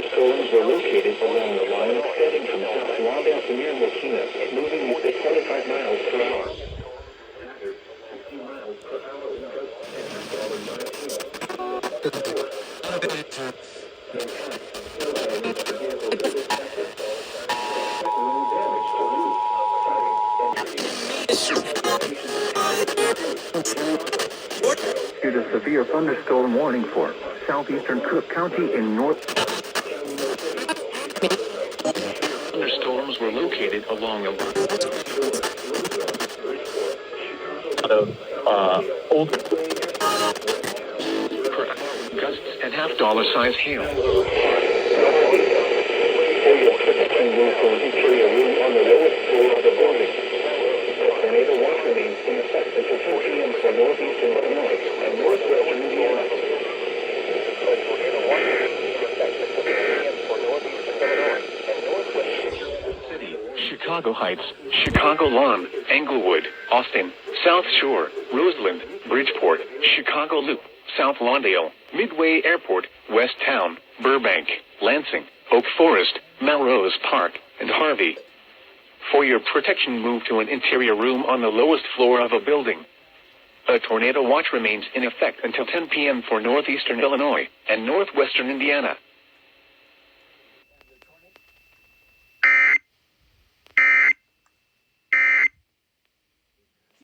thunderstorms were located along the line extending from South Lawndale to near Mokina, moving at 25 miles per hour. Issued a severe thunderstorm warning for southeastern Cook County in north. Thunderstorms were located along a old gusts and $half size hail. Move from interior room on the lowest floor of the building. Tornado watch remains in effect until 10 p.m. for northeastern Illinois and northwestern Indiana. Tornado watch remains in effect until 10 p.m. for northeastern Illinois and northwestern City, Chicago Heights, Chicago Lawn, Englewood, Austin, South Shore, Roseland, Bridgeport, Chicago Loop, South Lawndale, Midway Airport, West Town, Burbank, Lansing, Oak Forest, Melrose Park, and Harvey. For your protection, move to an interior room on the lowest floor of a building. A tornado watch remains in effect until 10 p.m. for northeastern Illinois and northwestern Indiana.